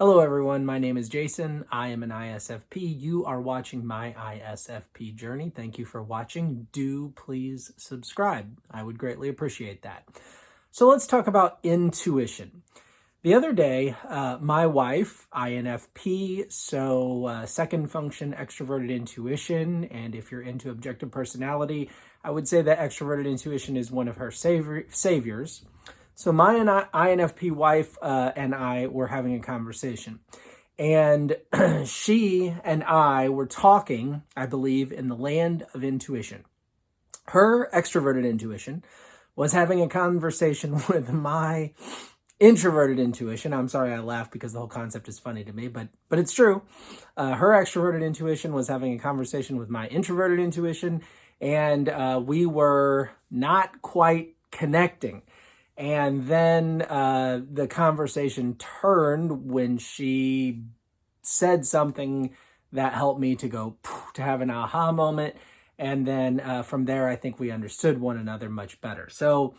Hello everyone, my name is Jason. I am an ISFP. You are watching my ISFP journey. Thank you for watching. Do please subscribe. I would greatly appreciate that. So let's talk about intuition. The other day, my wife, INFP, so second function, extroverted intuition, and if you're into objective personality, I would say that extroverted intuition is one of her saviors. So my INFP wife and I were having a conversation, and she and I were talking, I believe, in the land of intuition. Her extroverted intuition was having a conversation with my introverted intuition. I'm sorry I laugh because the whole concept is funny to me, but it's true. Her extroverted intuition was having a conversation with my introverted intuition, and we were not quite connecting. And then the conversation turned when she said something that helped me to go, to have an aha moment. And then from there, I think we understood one another much better. So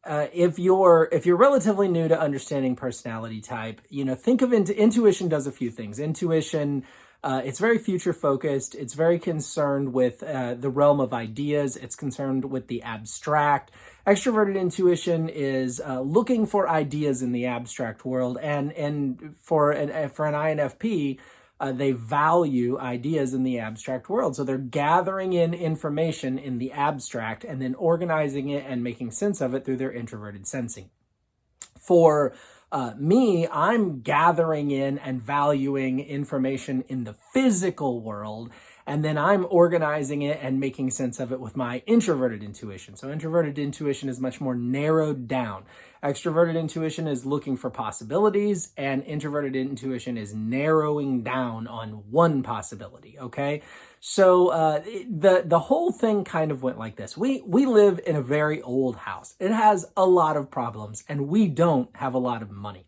if you're relatively new to understanding personality type, think of intuition does a few things. Intuition, it's very future focused. It's very concerned with the realm of ideas. It's concerned with the abstract. Extroverted intuition is looking for ideas in the abstract world, and for an INFP, they value ideas in the abstract world. So they're gathering in information in the abstract and then organizing it and making sense of it through their introverted sensing. For me, I'm gathering in and valuing information in the physical world, and then I'm organizing it and making sense of it with my introverted intuition. So introverted intuition is much more narrowed down. Extroverted intuition is looking for possibilities, and introverted intuition is narrowing down on one possibility, okay? So the whole thing kind of went like this. We live in a very old house. It has a lot of problems, and we don't have a lot of money.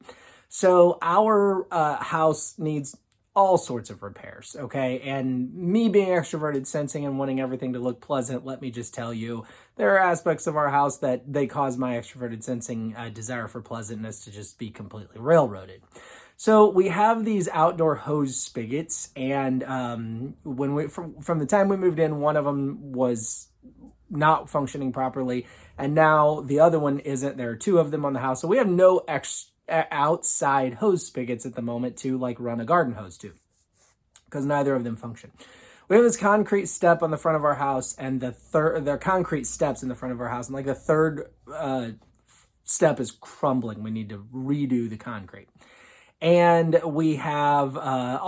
So our house needs all sorts of repairs, okay? And me being extroverted sensing and wanting everything to look pleasant, let me just tell you, there are aspects of our house that they cause my extroverted sensing desire for pleasantness to just be completely railroaded. So we have these outdoor hose spigots, and when from the time we moved in, one of them was not functioning properly, and now the other one isn't. There are two of them on the house, so we have no outside hose spigots at the moment to run a garden hose to, because neither of them function. We have this concrete step on the front of our house, and there are concrete steps in the front of our house, and the third step is crumbling. We need to redo the concrete. And we have a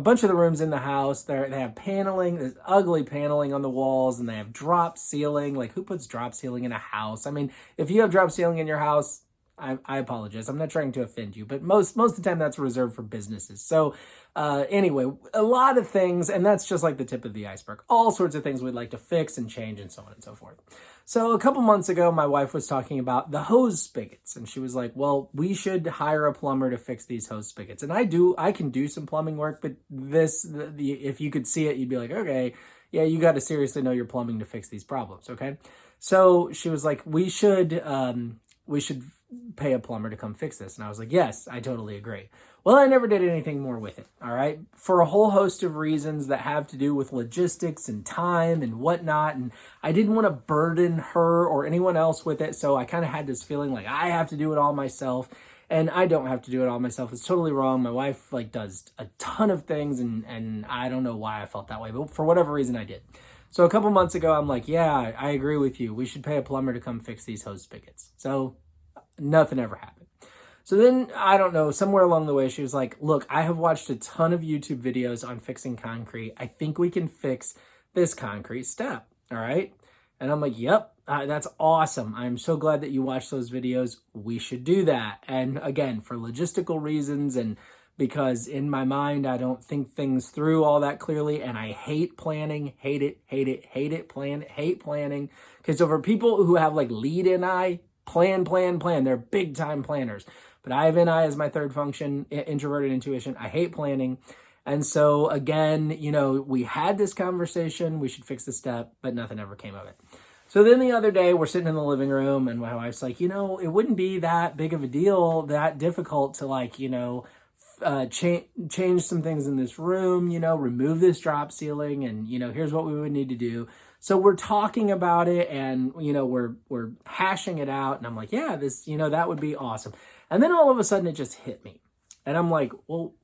bunch of the rooms in the house. They have paneling, there's ugly paneling on the walls, and they have drop ceiling. Who puts drop ceiling in a house? I mean, if you have drop ceiling in your house, I apologize. I'm not trying to offend you, but most of the time that's reserved for businesses. So anyway, a lot of things, and that's just the tip of the iceberg. All sorts of things we'd like to fix and change and so on and so forth. So a couple months ago, my wife was talking about the hose spigots, and she was like, well, we should hire a plumber to fix these hose spigots. And I can do some plumbing work, but if you could see it, you'd be like, okay, yeah, you got to seriously know your plumbing to fix these problems, okay? So she was like, we should pay a plumber to come fix this. And I was like, yes, I totally agree. Well, I never did anything more with it, all right? For a whole host of reasons that have to do with logistics and time and whatnot. And I didn't want to burden her or anyone else with it. So I kind of had this feeling like I have to do it all myself. And I don't have to do it all myself. It's totally wrong. My wife does a ton of things, and I don't know why I felt that way, but for whatever reason I did. So a couple months ago, I'm like, yeah, I agree with you. We should pay a plumber to come fix these hose spigots. So nothing ever happened. So then, I don't know, somewhere along the way, she was like, look, I have watched a ton of YouTube videos on fixing concrete. I think we can fix this concrete step, all right? And I'm like, yep, that's awesome. I'm so glad that you watched those videos. We should do that. And again, for logistical reasons, and because in my mind, I don't think things through all that clearly, and I hate planning, hate planning. Okay, so for people who have lead NI, plan. They're big time planners. But I have NI as my third function, introverted intuition. I hate planning. And so again, we had this conversation, we should fix the step, but nothing ever came of it. So then the other day we're sitting in the living room and my wife's like, it wouldn't be that big of a deal, that difficult to like, change some things in this room, remove this drop ceiling, and here's what we would need to do. So we're talking about it, and we're hashing it out, and I'm like, yeah, this, that would be awesome. And then all of a sudden it just hit me, and I'm like, well,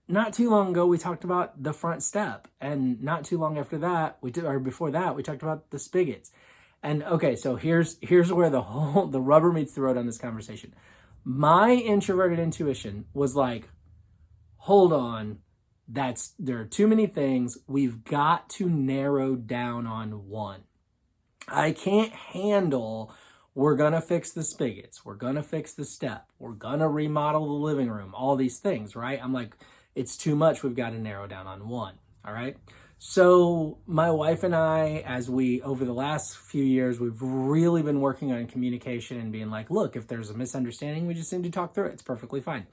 not too long ago we talked about the front step, and not too long after that before that we talked about the spigots. And okay, so here's where the rubber meets the road on this conversation. My introverted intuition was like, hold on, there are too many things. We've got to narrow down on one. I can't handle, we're going to fix the spigots, we're going to fix the step, we're going to remodel the living room, all these things, right? I'm like, it's too much. We've got to narrow down on one. All right. So my wife and I, over the last few years, we've really been working on communication and being like, look, if there's a misunderstanding, we just need to talk through it. It's perfectly fine.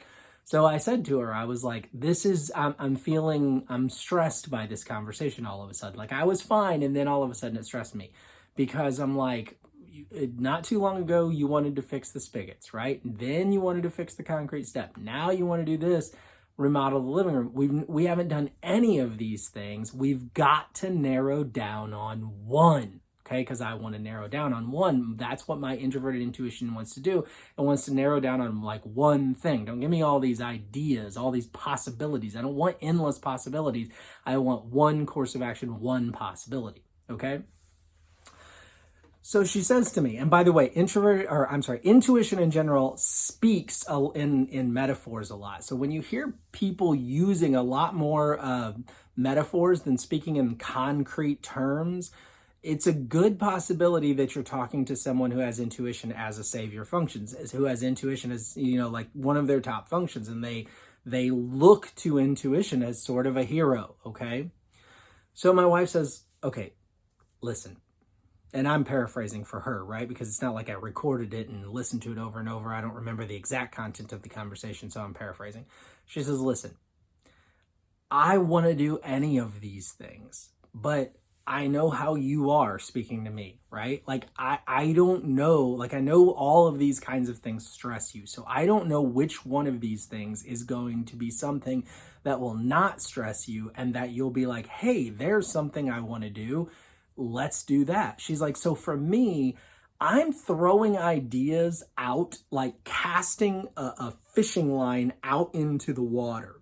So I said to her, I was like, I'm stressed by this conversation all of a sudden. Like I was fine. And then all of a sudden it stressed me because I'm like, not too long ago, you wanted to fix the spigots, right? Then you wanted to fix the concrete step. Now you want to do this. Remodel the living room. We haven't done any of these things. We've got to narrow down on one, okay? Because I want to narrow down on one. That's what my introverted intuition wants to do. It wants to narrow down on like one thing. Don't give me all these ideas, all these possibilities. I don't want endless possibilities. I want one course of action, one possibility, okay? So she says to me, and by the way, intuition in general speaks in metaphors a lot. So when you hear people using a lot more metaphors than speaking in concrete terms, it's a good possibility that you're talking to someone who has intuition as a savior functions, who has intuition as, like one of their top functions, and they look to intuition as sort of a hero, okay? So my wife says, okay, listen. And I'm paraphrasing for her, right? Because it's not like I recorded it and listened to it over and over. I don't remember the exact content of the conversation, so I'm paraphrasing. She says, listen, I want to do any of these things, but I know how you are speaking to me, right? Like, I don't know, like I know all of these kinds of things stress you. So I don't know which one of these things is going to be something that will not stress you and that you'll be like, hey, there's something I want to do. Let's do that. She's like, so for me, I'm throwing ideas out, like casting a fishing line out into the water.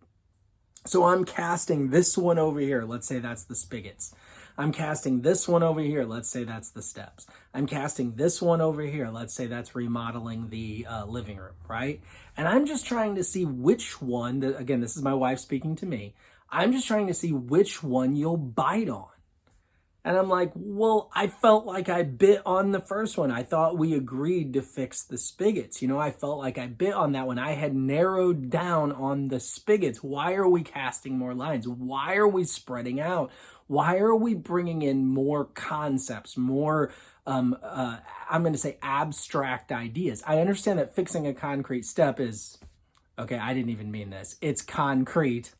So I'm casting this one over here. Let's say that's the spigots. I'm casting this one over here. Let's say that's the steps. I'm casting this one over here. Let's say that's remodeling the living room, right? And I'm just trying to see which one, again, this is my wife speaking to me. I'm just trying to see which one you'll bite on. And I'm like, well, I felt like I bit on the first one. I thought we agreed to fix the spigots. I felt like I bit on that one. I had narrowed down on the spigots. Why are we casting more lines? Why are we spreading out? Why are we bringing in more concepts, more, I'm going to say abstract ideas? I understand that fixing a concrete step is, okay, I didn't even mean this. It's concrete.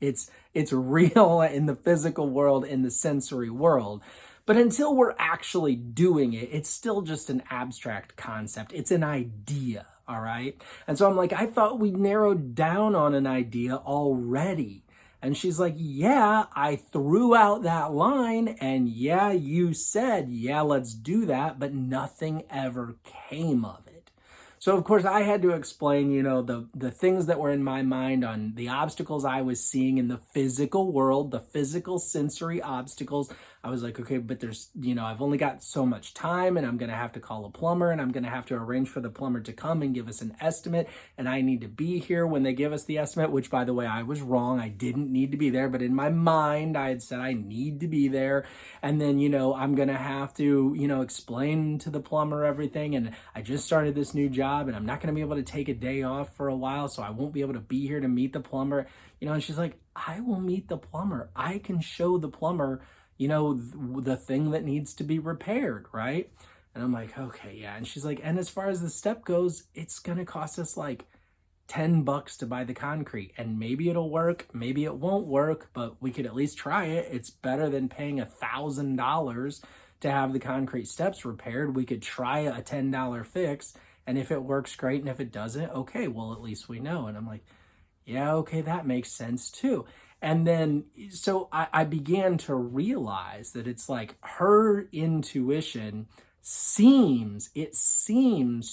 It's real in the physical world, in the sensory world. But until we're actually doing it, it's still just an abstract concept. It's an idea, all right? And so I'm like, I thought we narrowed down on an idea already. And she's like, yeah, I threw out that line, and yeah, you said, yeah, let's do that, but nothing ever came of it. So, of course, I had to explain, the things that were in my mind on the obstacles I was seeing in the physical world, the physical sensory obstacles. I was like, okay, but there's, I've only got so much time, and I'm going to have to call a plumber, and I'm going to have to arrange for the plumber to come and give us an estimate, and I need to be here when they give us the estimate, which, by the way, I was wrong. I didn't need to be there, but in my mind, I had said I need to be there, and then, I'm going to have to, explain to the plumber everything, and I just started this new job, and I'm not going to be able to take a day off for a while, so I won't be able to be here to meet the plumber, and she's like, I will meet the plumber. I can show the plumber the thing that needs to be repaired, right? And I'm like, okay, yeah. And she's like, and as far as the step goes, it's going to cost us like $10 to buy the concrete, and maybe it'll work, maybe it won't work, but we could at least try it. It's better than paying $1,000 to have the concrete steps repaired. We could try a $10 fix, and if it works, great, and if it doesn't, okay, well, at least we know. And I'm like, yeah, okay, that makes sense too. And then, so I began to realize that it's like her intuition seems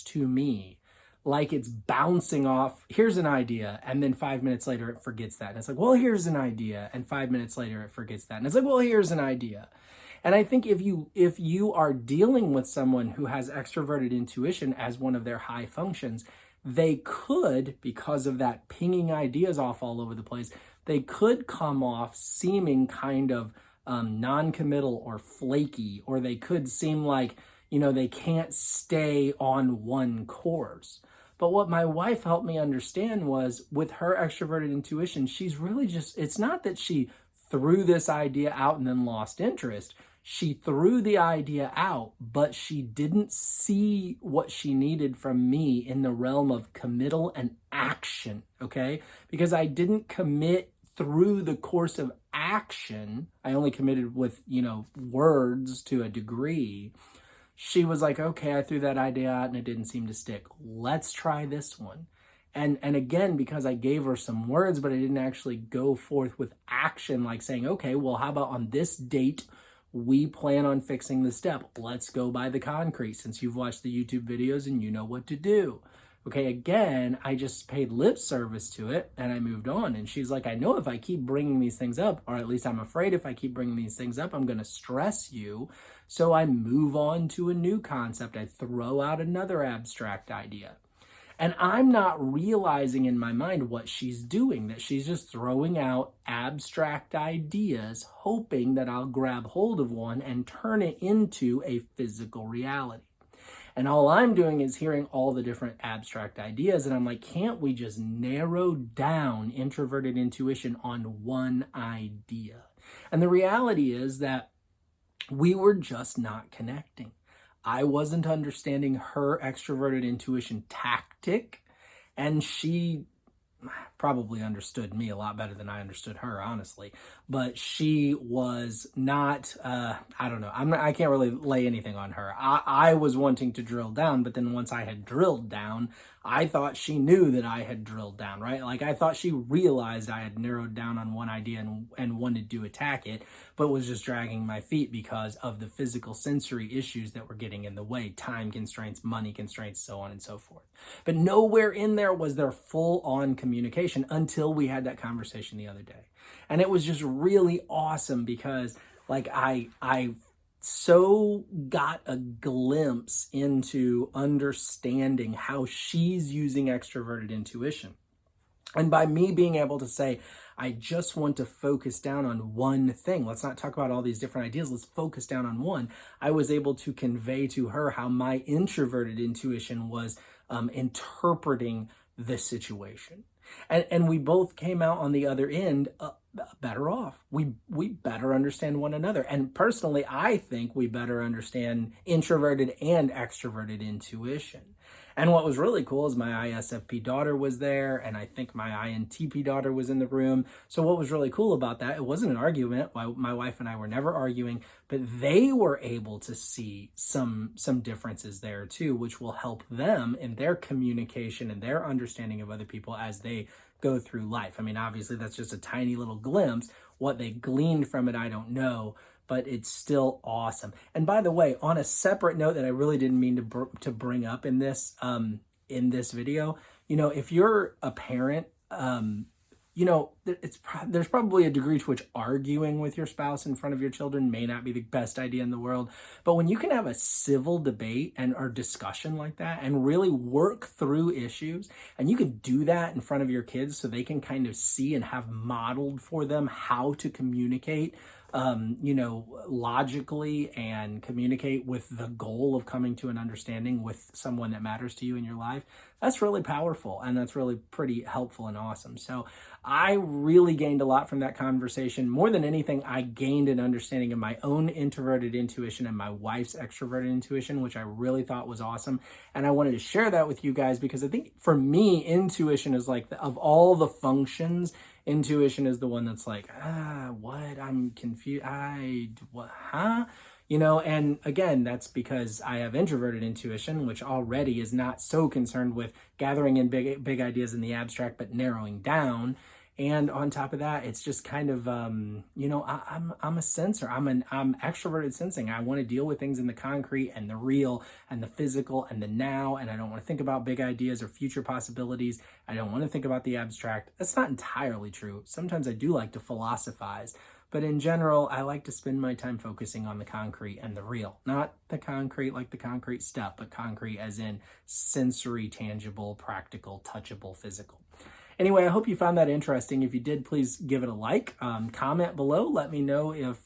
to me like it's bouncing off, here's an idea, and then 5 minutes later it forgets that. And it's like, well, here's an idea, and 5 minutes later it forgets that. And it's like, well, here's an idea. And I think if you are dealing with someone who has extroverted intuition as one of their high functions, they could, because of that pinging ideas off all over the place, they could come off seeming kind of non-committal or flaky, or they could seem like, they can't stay on one course. But what my wife helped me understand was, with her extroverted intuition, she's really just, it's not that she threw this idea out and then lost interest. She threw the idea out, but she didn't see what she needed from me in the realm of committal and action, okay? Because I didn't commit through the course of action. I only committed with, words to a degree. She was like, okay, I threw that idea out and it didn't seem to stick. Let's try this one. And again, because I gave her some words, but I didn't actually go forth with action, like saying, okay, well, how about on this date, we plan on fixing the step. Let's go buy the concrete, since you've watched the YouTube videos and you know what to do. Okay, again, I just paid lip service to it and I moved on. And she's like, I know if I keep bringing these things up, or at least I'm afraid if I keep bringing these things up, I'm going to stress you. So I move on to a new concept. I throw out another abstract idea. And I'm not realizing in my mind what she's doing, that she's just throwing out abstract ideas, hoping that I'll grab hold of one and turn it into a physical reality. And all I'm doing is hearing all the different abstract ideas, and I'm like, can't we just narrow down introverted intuition on one idea? And the reality is that we were just not connecting. I wasn't understanding her extroverted intuition tactic, and she probably understood me a lot better than I understood her, honestly. But she was not, I don't know. I can't really lay anything on her. I was wanting to drill down, but then once I had drilled down, I thought she knew that I had drilled down, right? Like, I thought she realized I had narrowed down on one idea and wanted to attack it, but was just dragging my feet because of the physical sensory issues that were getting in the way, time constraints, money constraints, so on and so forth. But nowhere in there was there full-on communication until we had that conversation the other day. And it was just really awesome because, like, I so got a glimpse into understanding how she's using extroverted intuition. And by me being able to say, I just want to focus down on one thing. Let's not talk about all these different ideas. Let's focus down on one. I was able to convey to her how my introverted intuition was interpreting the situation. And we both came out on the other end better off. We better understand one another. And personally, I think we better understand introverted and extroverted intuition. And what was really cool is my ISFP daughter was there, and I think my INTP daughter was in the room. So what was really cool about that, it wasn't an argument. My wife and I were never arguing, but they were able to see some differences there too, which will help them in their communication and their understanding of other people as they go through life. I mean, obviously that's just a tiny little glimpse. What they gleaned from it, I don't know, but it's still awesome. And by the way, on a separate note that I really didn't mean to bring up in this video, if you're a parent, there's probably a degree to which arguing with your spouse in front of your children may not be the best idea in the world. But when you can have a civil debate or discussion like that and really work through issues, and you can do that in front of your kids so they can kind of see and have modeled for them how to communicate logically and communicate with the goal of coming to an understanding with someone that matters to you in your life, that's really powerful and that's really pretty helpful and awesome. So I really gained a lot from that conversation. More than anything, I gained an understanding of my own introverted intuition and my wife's extroverted intuition, which I really thought was awesome. And I wanted to share that with you guys because I think for me, intuition is like, of all the functions, intuition is the one that's like, what? I'm confused. What? Huh? And again, that's because I have introverted intuition, which already is not so concerned with gathering in big ideas in the abstract, but narrowing down. And on top of that, it's just kind of, I'm a sensor. I'm extroverted sensing. I want to deal with things in the concrete and the real and the physical and the now. And I don't want to think about big ideas or future possibilities. I don't want to think about the abstract. That's not entirely true. Sometimes I do like to philosophize. But in general, I like to spend my time focusing on the concrete and the real. Not the concrete like the concrete stuff, but concrete as in sensory, tangible, practical, touchable, physical. Anyway, I hope you found that interesting. If you did, please give it a like. Comment below. Let me know if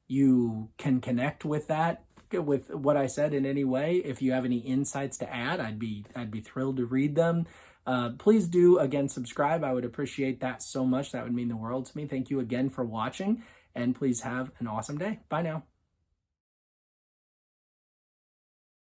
you can connect with that, with what I said in any way. If you have any insights to add, I'd be thrilled to read them. Please do, again, subscribe. I would appreciate that so much. That would mean the world to me. Thank you again for watching, and please have an awesome day. Bye now.